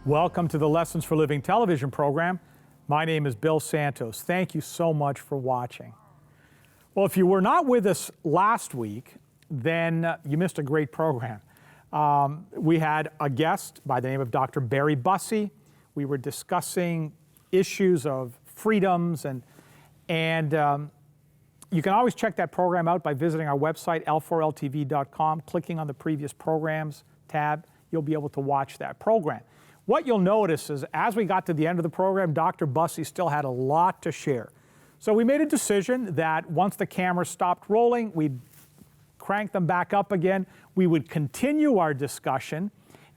Welcome to the Lessons for Living television program. My name is Bill Santos. Thank you so much for watching. Well, if you were not with us last week, then you missed a great program. We had a guest by the name of Dr. Barry Bussey. We were discussing issues of freedoms, and you can always check that program out by visiting our website, l4ltv.com, clicking on the previous programs tab. You'll be able to watch that program. What you'll notice is as we got to the end of the program, Dr. Bussey still had a lot to share. So we made a decision that once the cameras stopped rolling, we'd crank them back up again. We would continue our discussion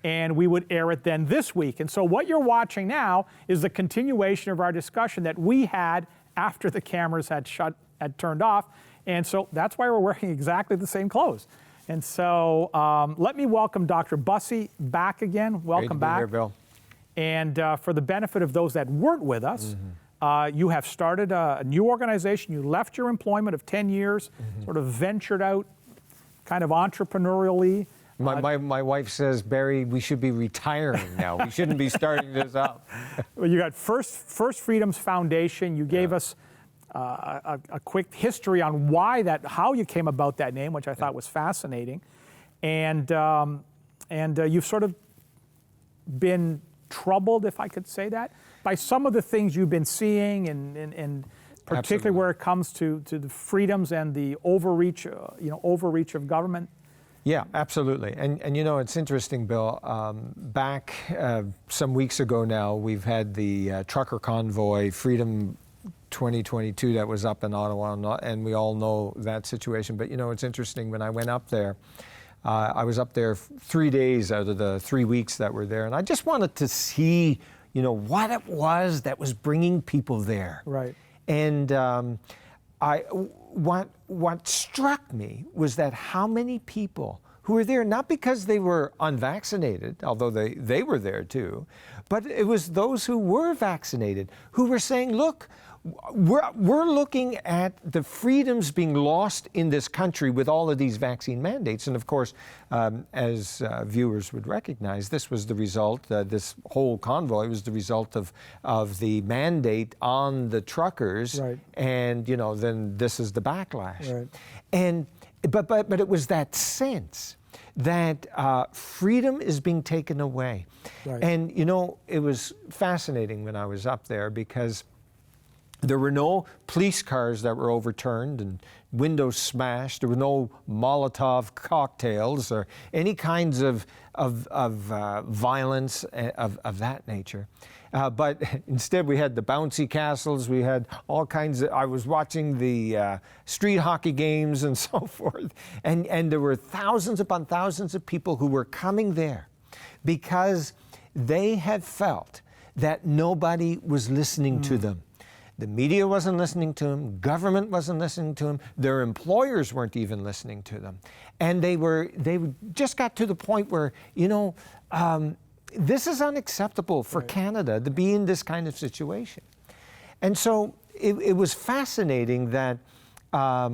and we would air it then this week. And so what you're watching now is the continuation of our discussion that we had after the cameras had turned off. And so that's why we're wearing exactly the same clothes. And so let me welcome Dr. Bussey back again. Welcome back. Great to be here, Bill. And for the benefit of those that weren't with us, you have started a new organization. You left your employment of 10 years, sort of ventured out kind of entrepreneurially. My wife says, Barry, we should be retiring now. We shouldn't be starting this up. Well, you got First Freedoms Foundation. You gave us a quick history on how you came about that name, which I thought was fascinating. And you've sort of been troubled, if I could say that, by some of the things you've been seeing, and particularly Absolutely. where it comes to the freedoms and the overreach of government. Yeah, absolutely. And you know, it's interesting, Bill. Back some weeks ago now, we've had the trucker convoy, Freedom 2022, that was up in Ottawa, and we all know that situation. But you know, it's interesting, when I went up there, I was up there 3 days out of the 3 weeks that were there, and I just wanted to see, you know, what it was that was bringing people there. Right. And what struck me was that how many people who were there, not because they were unvaccinated, although they were there too, but it was those who were vaccinated who were saying, look, we're looking at the freedoms being lost in this country with all of these vaccine mandates. And of course, as viewers would recognize, this was the result, this whole convoy was the result of the mandate on the truckers. Right. And, you know, then this is the backlash. Right. And, but it was that sense that freedom is being taken away. Right. And, you know, it was fascinating when I was up there, because there were no police cars that were overturned and windows smashed. There were no Molotov cocktails or any kinds of violence of that nature. But instead, we had the bouncy castles. We had all kinds of. I was watching the street hockey games and so forth, and there were thousands upon thousands of people who were coming there because they had felt that nobody was listening to them. The media wasn't listening to them, government wasn't listening to them, their employers weren't even listening to them. And they just got to the point where, you know, this is unacceptable for Canada to be in this kind of situation. And so it was fascinating that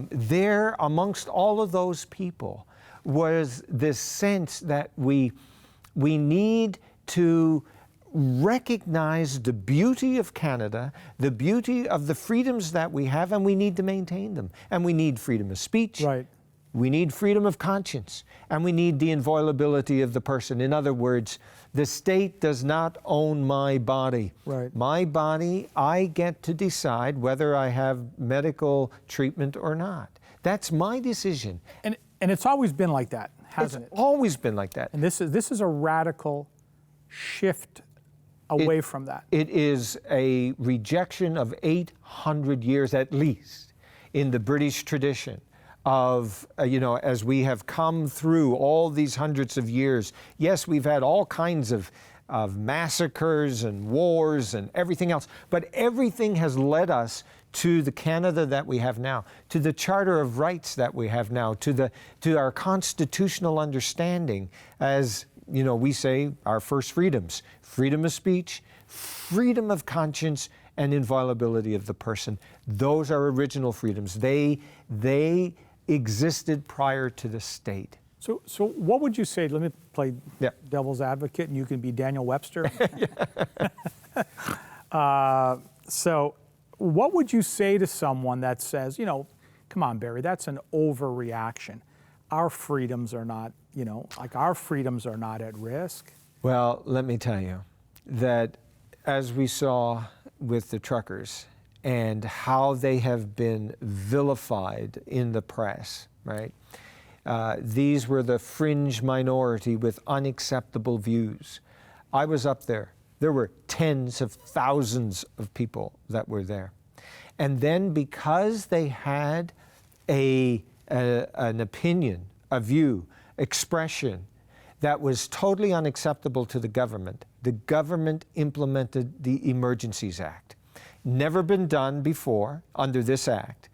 there, amongst all of those people, was this sense that we need to recognize the beauty of Canada, the beauty of the freedoms that we have, and we need to maintain them. And we need freedom of speech. Right. We need freedom of conscience, and we need the inviolability of the person. In other words, the state does not own my body. Right. My body, I get to decide whether I have medical treatment or not. That's my decision. And it's always been like that, hasn't it? It's always been like that. And this is a radical shift away from that. It is a rejection of 800 years at least in the British tradition of, you know, as we have come through all these hundreds of years. Yes, we've had all kinds of massacres and wars and everything else, but everything has led us to the Canada that we have now, to the Charter of Rights that we have now, to our constitutional understanding, as you know, we say our first freedoms: freedom of speech, freedom of conscience, and inviolability of the person. Those are original freedoms. They existed prior to the state. So what would you say? Let me play Yeah. devil's advocate, and you can be Daniel Webster. So what would you say to someone that says, come on, Barry, that's an overreaction. Our freedoms are not, our freedoms are not at risk. Well, let me tell you that as we saw with the truckers and how they have been vilified in the press, right? These were the fringe minority with unacceptable views. I was up there. There were tens of thousands of people that were there. And then because they had an opinion, a view, expression that was totally unacceptable to the government implemented the Emergencies Act. Never been done before under this act,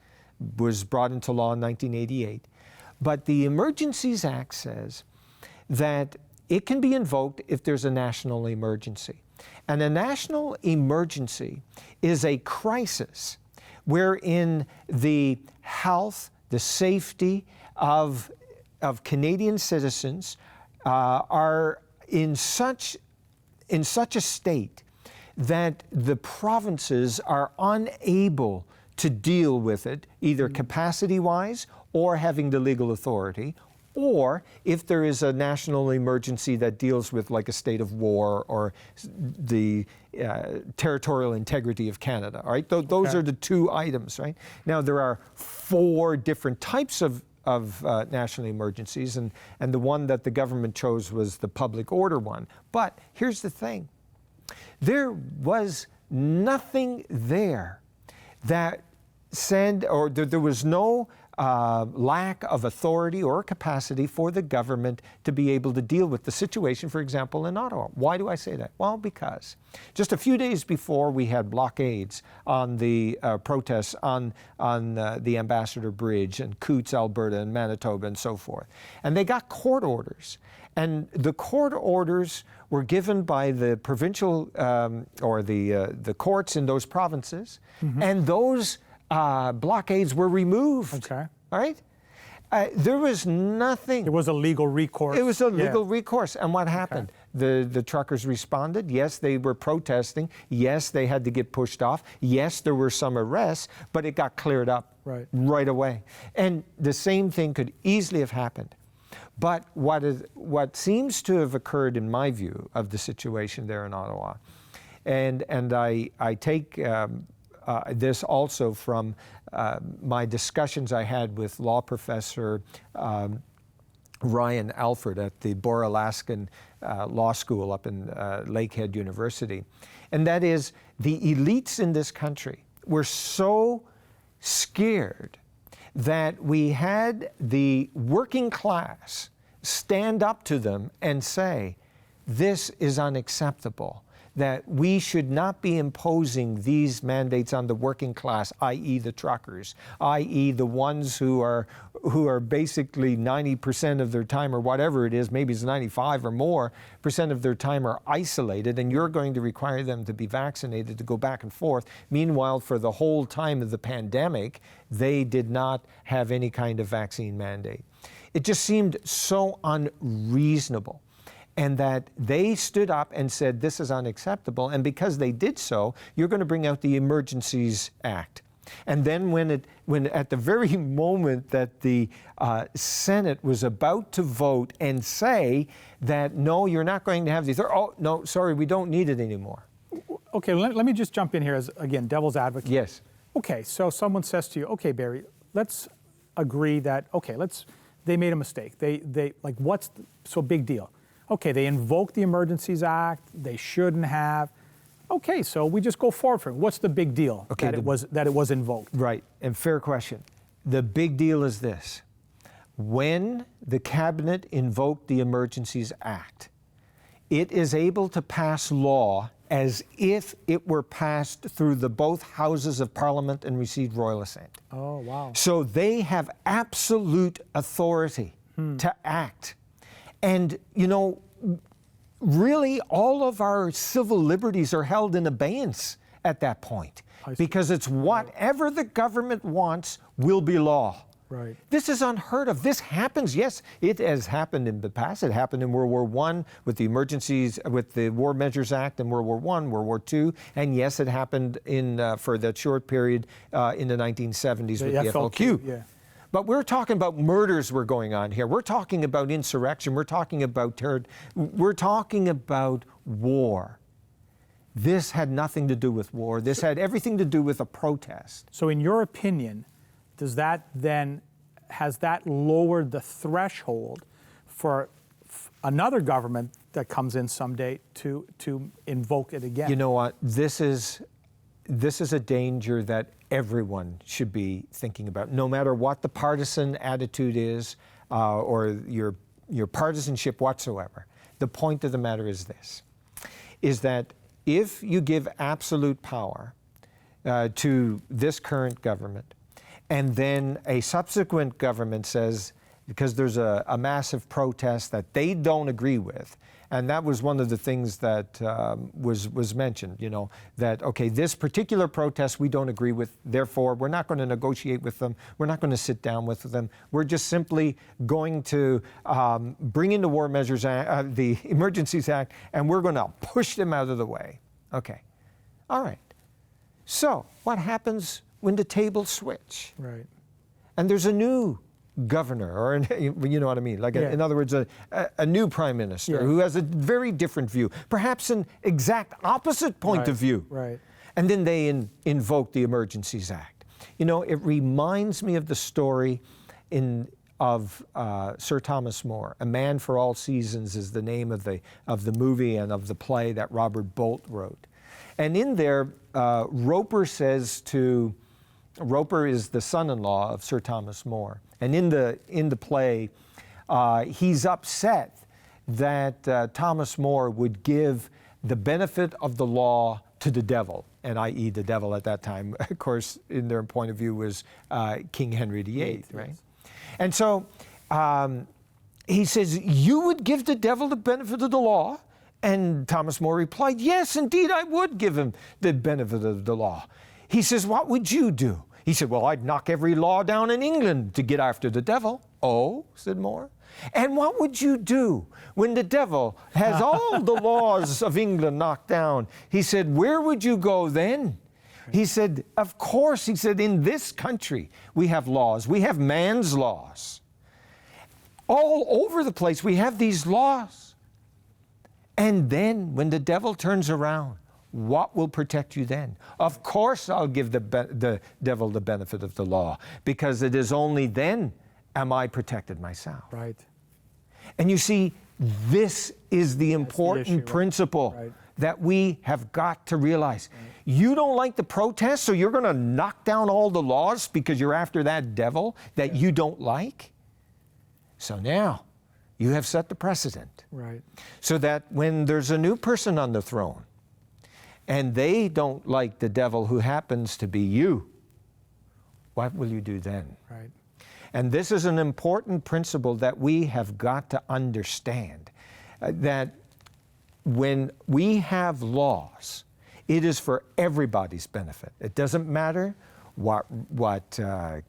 was brought into law in 1988. But the Emergencies Act says that it can be invoked if there's a national emergency. And a national emergency is a crisis wherein the health, the safety of Canadian citizens are in such a state that the provinces are unable to deal with it, either capacity-wise or having the legal authority, or if there is a national emergency that deals with like a state of war or the territorial integrity of Canada, all right? Those are the two items, right? Now, there are 4 different types of national emergencies, and the one that the government chose was the public order one. But here's the thing. There was nothing there that said, or there was no lack of authority or capacity for the government to be able to deal with the situation, for example, in Ottawa. Why do I say that? Well, because just a few days before we had blockades on the protests on the Ambassador Bridge and Coutts, Alberta, and Manitoba, and so forth. And they got court orders. And the court orders were given by the provincial or the courts in those provinces, and those blockades were removed. Okay. All right? There was nothing. It was a legal recourse. It was a legal recourse. And what happened? The truckers responded. Yes, they were protesting. Yes, they had to get pushed off. Yes, there were some arrests, but it got cleared up right away. And the same thing could easily have happened. But what seems to have occurred, in my view, of the situation there in Ottawa, and I take this also from my discussions I had with law professor Ryan Alford at the Boralaskan Law School up in Lakehead University. And that is, the elites in this country were so scared that we had the working class stand up to them and say, this is unacceptable, that we should not be imposing these mandates on the working class, i.e. the truckers, i.e. the ones who are basically 90% of their time, or whatever it is, maybe it's 95 or more % of their time are isolated, and you're going to require them to be vaccinated to go back and forth. Meanwhile, for the whole time of the pandemic, they did not have any kind of vaccine mandate. It just seemed so unreasonable. And that they stood up and said, this is unacceptable. And because they did so, you're going to bring out the Emergencies Act. And then when at the very moment that the Senate was about to vote and say that, no, you're not going to have these, oh, no, sorry, we don't need it anymore. Okay, let me just jump in here as, again, devil's advocate. Yes. Okay, so someone says to you, okay, Barry, let's agree that, okay, they made a mistake. They so big deal. Okay, they invoked the Emergencies Act. They shouldn't have. Okay, so we just go forward for it. What's the big deal that it was invoked? Right, and fair question. The big deal is this. When the Cabinet invoked the Emergencies Act, it is able to pass law as if it were passed through the both houses of Parliament and received royal assent. Oh, wow. So they have absolute authority to act. And, really all of our civil liberties are held in abeyance at that point, because it's whatever the government wants will be law. Right. This is unheard of. This happens. Yes, it has happened in the past. It happened in World War I with the emergencies, with the War Measures Act in World War I, World War II, and yes, it happened for that short period in the 1970s with the FLQ. Yeah. But we're talking about murders were going on here. We're talking about insurrection. We're talking about terror. We're talking about war. This had nothing to do with war. This had everything to do with a protest. So in your opinion, has that lowered the threshold for another government that comes in someday to invoke it again? You know what? This is a danger that everyone should be thinking about, no matter what the partisan attitude is or your partisanship whatsoever. The point of the matter is this, is that if you give absolute power to this current government, and then a subsequent government says, because there's a massive protest that they don't agree with, and that was one of the things that was mentioned, you know, that, okay, this particular protest we don't agree with, therefore we're not going to negotiate with them, we're not going to sit down with them, we're just simply going to bring in the War Measures Act, the Emergencies Act, and we're going to push them out of the way. Okay, all right. So what happens when the tables switch? Right. And there's a new governor, or you know what I mean? Like, in other words, a new prime minister who has a very different view, perhaps an exact opposite point of view. Right. And then they invoke the Emergencies Act. You know, it reminds me of the story of Sir Thomas More. A Man for All Seasons is the name of the movie and of the play that Robert Bolt wrote. And in there, Roper is the son-in-law of Sir Thomas More. And in the play, he's upset that Thomas More would give the benefit of the law to the devil, and i.e. the devil at that time, of course, in their point of view, was King Henry VIII, right? Yes. And so he says, you would give the devil the benefit of the law? And Thomas More replied, yes, indeed, I would give him the benefit of the law. He says, what would you do? He said, well, I'd knock every law down in England to get after the devil. Oh, said More. And what would you do when the devil has all the laws of England knocked down? He said, where would you go then? He said, of course, he said, in this country, we have laws. We have man's laws. All over the place, we have these laws. And then when the devil turns around, what will protect you then? Of course I'll give the devil the benefit of the law, because it is only then am I protected myself. Right. And you see, this is the important issue, principle right. that we have got to realize. Right. You don't like the protest, so you're going to knock down all the laws because you're after that devil that you don't like? So now, you have set the precedent. Right. So that when there's a new person on the throne and they don't like the devil who happens to be you, what will you do then? Right. And this is an important principle that we have got to understand, that when we have laws, it is for everybody's benefit. It doesn't matter what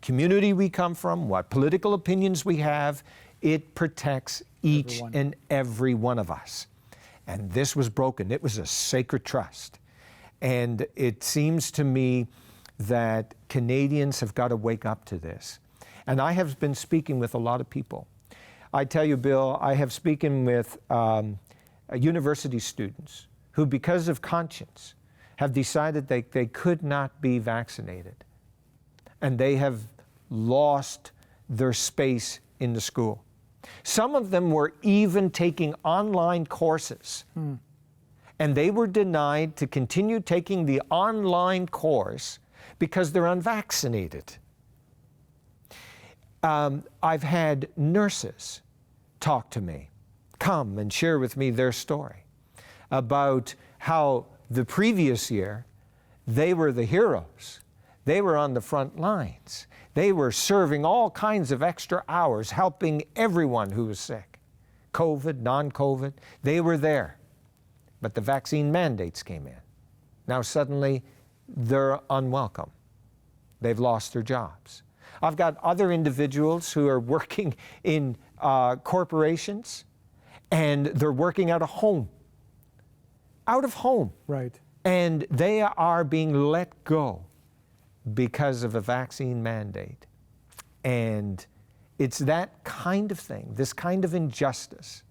community we come from, what political opinions we have. It protects each and every one of us. And this was broken. It was a sacred trust. And it seems to me that Canadians have got to wake up to this. And I have been speaking with a lot of people. I tell you, Bill, I have spoken with university students who, because of conscience, have decided they could not be vaccinated. And they have lost their space in the school. Some of them were even taking online courses, and they were denied to continue taking the online course because they're unvaccinated. I've had nurses talk to me, come and share with me their story about how the previous year they were the heroes. They were on the front lines. They were serving all kinds of extra hours, helping everyone who was sick. COVID, non-COVID, they were there. But the vaccine mandates came in. Now suddenly, they're unwelcome. They've lost their jobs. I've got other individuals who are working in corporations, and they're working out of home. Out of home. Right. And they are being let go because of a vaccine mandate. And it's that kind of thing, this kind of injustice,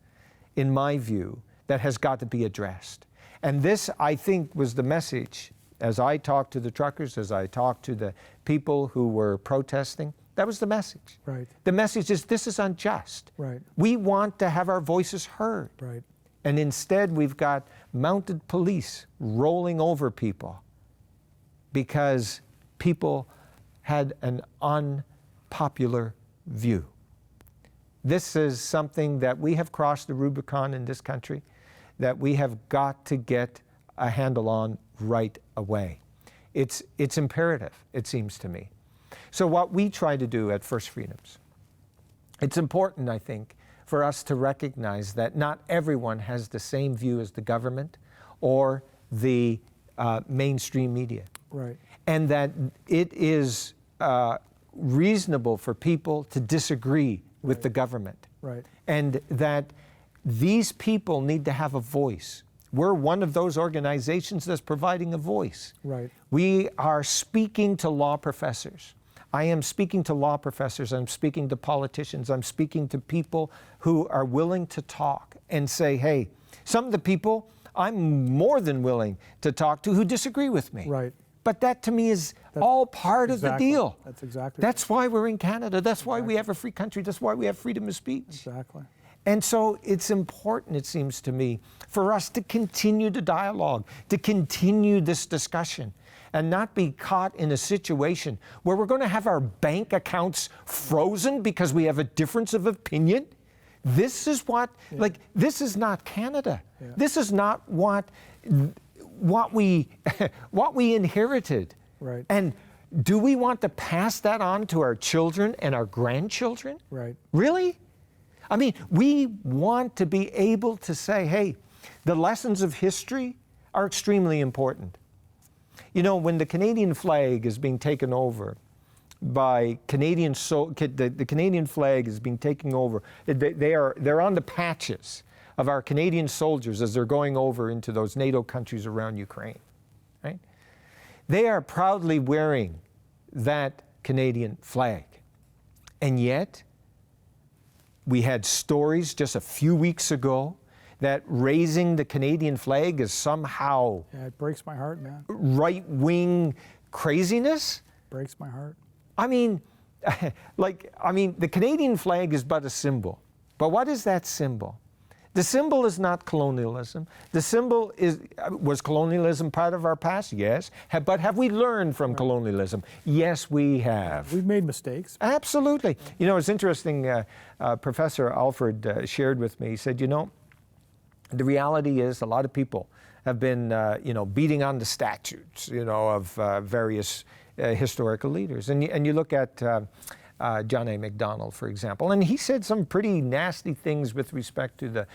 in my view, that has got to be addressed. And this, I think, was the message as I talked to the truckers, as I talked to the people who were protesting. That was the message. Right. The message is, this is unjust. Right. We want to have our voices heard. Right. And instead, we've got mounted police rolling over people because people had an unpopular view. This is something that we have crossed the Rubicon in this country, that we have got to get a handle on right away. It's imperative, it seems to me. So what we try to do at First Freedoms, it's important, I think, for us to recognize that not everyone has the same view as the government or the mainstream media. Right. And that it is reasonable for people to disagree with the government. Right. And that these people need to have a voice. We're one of those organizations that's providing a voice. Right. We are speaking to law professors. I am speaking to law professors, I'm speaking to politicians, I'm speaking to people who are willing to talk and say, hey, some of the people I'm more than willing to talk to who disagree with me. Right. But that to me is all part of the deal. That's exactly. That's why we're in Canada. That's why we have a free country. That's why we have freedom of speech. Exactly. And so it's important, it seems to me, for us to continue the dialogue, to continue this discussion, and not be caught in a situation where we're going to have our bank accounts frozen because we have a difference of opinion. This is what, like, this is not Canada. Yeah. This is not what we inherited. Right. And do we want to pass that on to our children and our grandchildren? Right. Really? I mean, we want to be able to say, hey, the lessons of history are extremely important. You know, when the Canadian flag is being taken over by Canadian, the Canadian flag is being taken over, they're on the patches of our Canadian soldiers as they're going over into those NATO countries around Ukraine, right? They are proudly wearing that Canadian flag. And yet, we had stories just a few weeks ago that raising the Canadian flag is somehow Yeah, it breaks my heart, man. right-wing craziness. Breaks my heart. I mean, the Canadian flag is but a symbol. But what is that symbol? The symbol is not colonialism. The symbol was colonialism part of our past? Yes. But have we learned from colonialism? Yes, we have. We've made mistakes. Absolutely. You know, it's interesting, Professor Alford shared with me, he said, you know, the reality is a lot of people have been, beating on the statutes, of various historical leaders. And you look at John A. Macdonald, for example, and he said some pretty nasty things with respect to the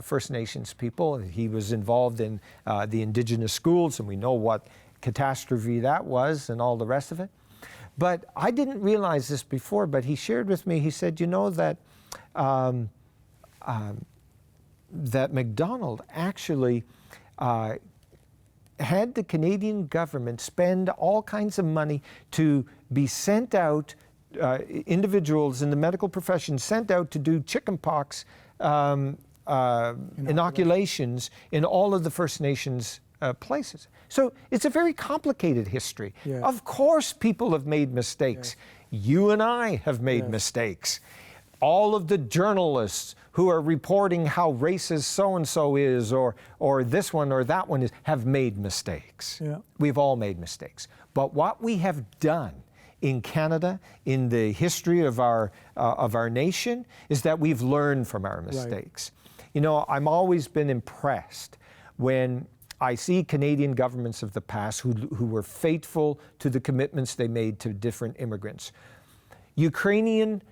First Nations people. He was involved in the Indigenous schools, and we know what catastrophe that was and all the rest of it. But I didn't realize this before, but he shared with me, he said, you know, that that Macdonald actually had the Canadian government spend all kinds of money to be sent out, individuals in the medical profession sent out to do chickenpox inoculations in all of the First Nations places. So it's a very complicated history. Yeah. Of course people have made mistakes. Yes. You and I have made mistakes. All of the journalists who are reporting how racist so-and-so is or this one or that one is have made mistakes. Yeah. We've all made mistakes. But what we have done in Canada, in the history of our nation, is that we've learned from our mistakes. Right. You know, I've always been impressed when I see Canadian governments of the past who were faithful to the commitments they made to different immigrants. Ukrainian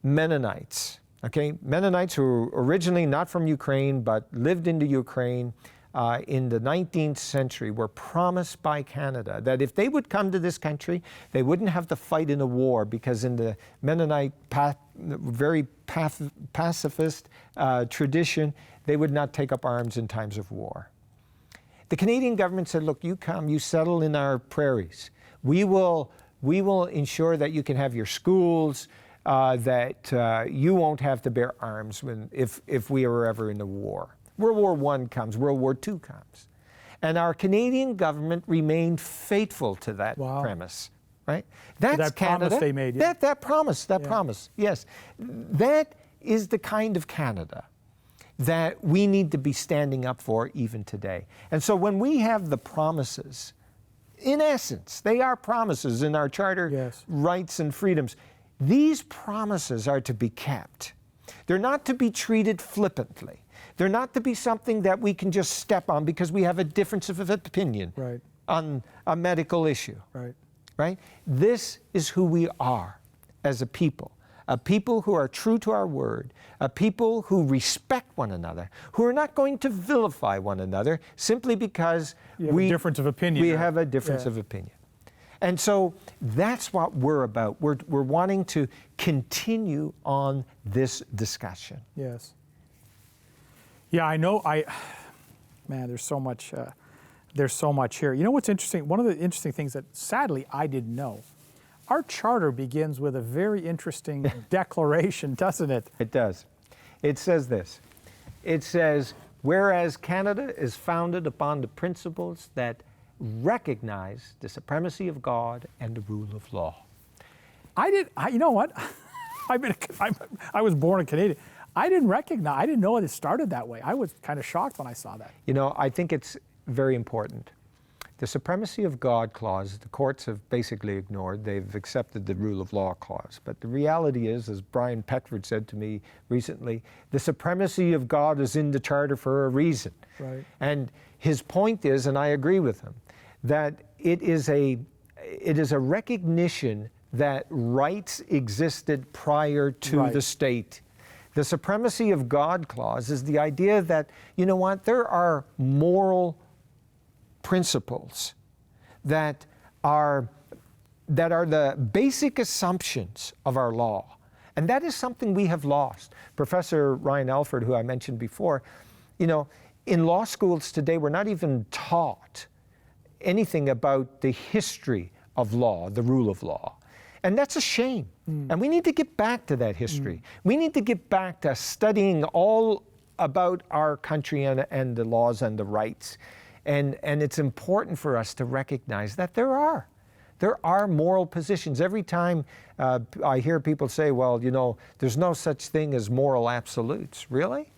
Mennonites, okay? Mennonites who were originally not from Ukraine but lived into Ukraine, in the 19th century were promised by Canada that if they would come to this country, they wouldn't have to fight in a war, because in the Mennonite very pacifist tradition, they would not take up arms in times of war. The Canadian government said, look, you come, you settle in our prairies. We will ensure that you can have your schools, that you won't have to bear arms if we are ever in a war. World War I comes, World War II comes. And our Canadian government remained faithful to that premise, right? That's that Canada. promise they made. Yeah. That promise, yes. That is the kind of Canada that we need to be standing up for even today. And so when we have the promises, in essence, they are promises in our Charter rights and freedoms. These promises are to be kept. They're not to be treated flippantly. They're not to be something that we can just step on because we have a difference of opinion on a medical issue. Right? This is who we are as a people who are true to our word, a people who respect one another, who are not going to vilify one another simply because we have a difference of opinion. We have a difference of opinion. And so that's what we're about. We're wanting to continue on this discussion. Yes. Yeah, I know. Man, there's so much. There's so much here. You know what's interesting? One of the interesting things that sadly I didn't know. Our charter begins with a very interesting declaration, doesn't it? It does. It says this. It says, whereas Canada is founded upon the principles that recognize the supremacy of God and the rule of law. You know what? I was born a Canadian. I didn't know it started that way. I was kind of shocked when I saw that. You know, I think it's very important. The supremacy of God clause, the courts have basically ignored. They've accepted the rule of law clause. But the reality is, as Brian Peckford said to me recently, the supremacy of God is in the Charter for a reason. Right. And his point is, and I agree with him, that it is a recognition that rights existed prior to the state. The supremacy of God clause is the idea that, you know what, there are moral principles that are the basic assumptions of our law. And that is something we have lost. Professor Ryan Alford, who I mentioned before, you know, in law schools today, we're not even taught anything about the history of law, the rule of law. And that's a shame. And we need to get back to that history. We need to get back to studying all about our country and the laws and the rights. And it's important for us to recognize that there are moral positions. Every time I hear people say, well, you know, there's no such thing as moral absolutes. Really?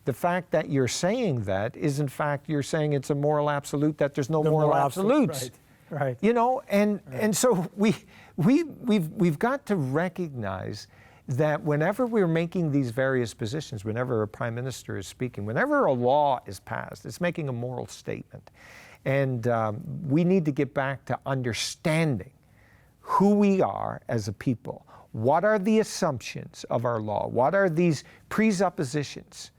The fact that you're saying that is, in fact, you're saying it's a moral absolute, that there's no moral absolutes. Right. You know, and so we've got to recognize that whenever we're making these various positions, whenever a prime minister is speaking, whenever a law is passed, it's making a moral statement. And we need to get back to understanding who we are as a people. What are the assumptions of our law? What are these presuppositions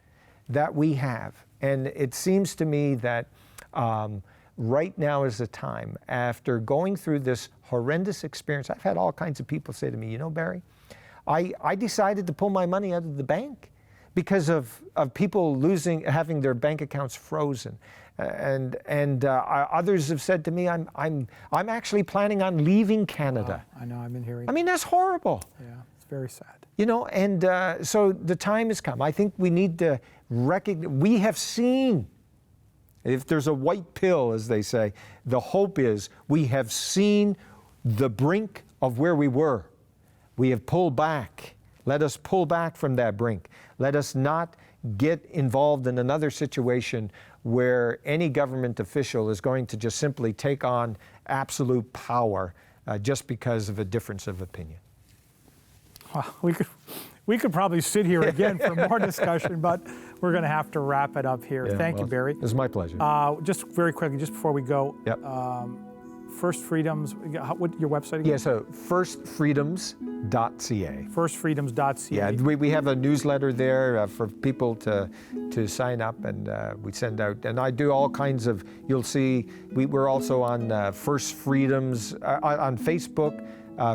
that we have? And it seems to me that right now is the time, after going through this horrendous experience. I've had all kinds of people say to me, you know, Barry, I decided to pull my money out of the bank because of people having their bank accounts frozen. And others have said to me, I'm actually planning on leaving Canada. I know, I've been hearing. I mean, that's horrible. Yeah, it's very sad. You know, and so the time has come. I think we need to recognize, we have seen, if there's a white pill, as they say, the hope is we have seen the brink of where we were. We have pulled back. Let us pull back from that brink. Let us not get involved in another situation where any government official is going to just simply take on absolute power just because of a difference of opinion. Well, we could probably sit here again for more discussion, but we're going to have to wrap it up here. Yeah, Thank you, Barry. It was my pleasure. Just very quickly, just before we go, Yep. First Freedoms, what your website again? Yeah, so firstfreedoms.ca. Firstfreedoms.ca. Yeah, we have a newsletter there for people to sign up, and we send out. And I do all kinds of. You'll see we're also on First Freedoms on Facebook,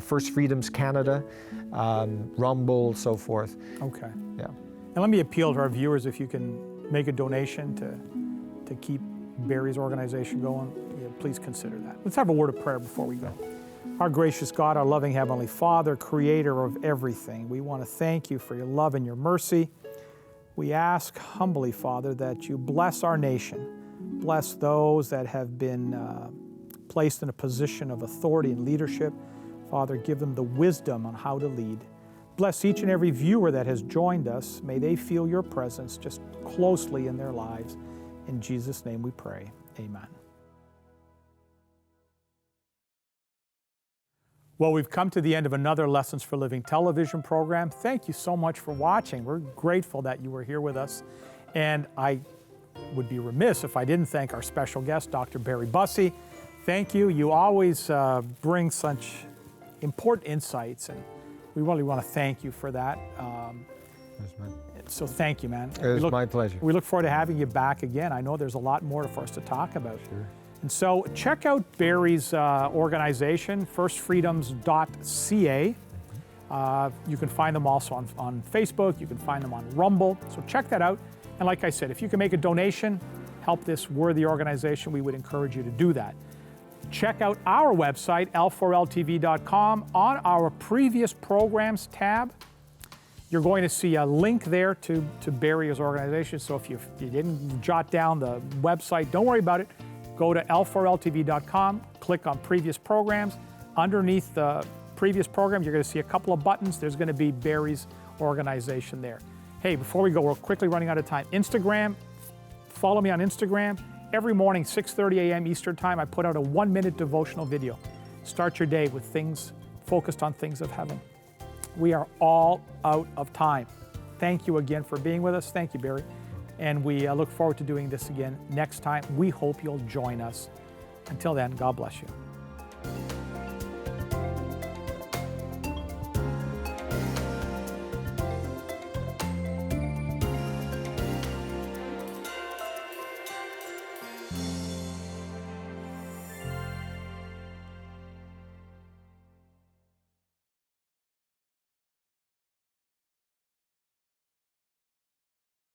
First Freedoms Canada, Rumble, so forth. Okay. Yeah. And let me appeal to our viewers, if you can make a donation to keep Barry's organization going, please consider that. Let's have a word of prayer before we go. Our gracious God, our loving Heavenly Father, creator of everything, we want to thank you for your love and your mercy. We ask humbly, Father, that you bless our nation, bless those that have been placed in a position of authority and leadership. Father, give them the wisdom on how to lead. Bless each and every viewer that has joined us. May they feel your presence just closely in their lives. In Jesus' name we pray. Amen. Well, we've come to the end of another Lessons for Living television program. Thank you so much for watching. We're grateful that you were here with us. And I would be remiss if I didn't thank our special guest, Dr. Barry Bussey. Thank you. You always bring such important insights, and we really want to thank you for that. So thank you, man. It was my pleasure. We look forward to having you back again. I know there's a lot more for us to talk about. Sure. And so check out Barry's organization, firstfreedoms.ca. You can find them also on Facebook. You can find them on Rumble. So check that out. And like I said, if you can make a donation, help this worthy organization, we would encourage you to do that. Check out our website, l4ltv.com. On our previous programs tab, you're going to see a link there to Barry's organization. So if you didn't jot down the website, don't worry about it. Go to l4ltv.com, click on previous programs. Underneath the previous program, you're going to see a couple of buttons. There's going to be Barry's organization there. Hey, before we go, we're quickly running out of time. Instagram, follow me on Instagram. Every morning, 6:30 a.m. Eastern Time, I put out a 1-minute devotional video. Start your day with things focused on things of heaven. We are all out of time. Thank you again for being with us. Thank you, Barry. And we look forward to doing this again next time. We hope you'll join us. Until then, God bless you.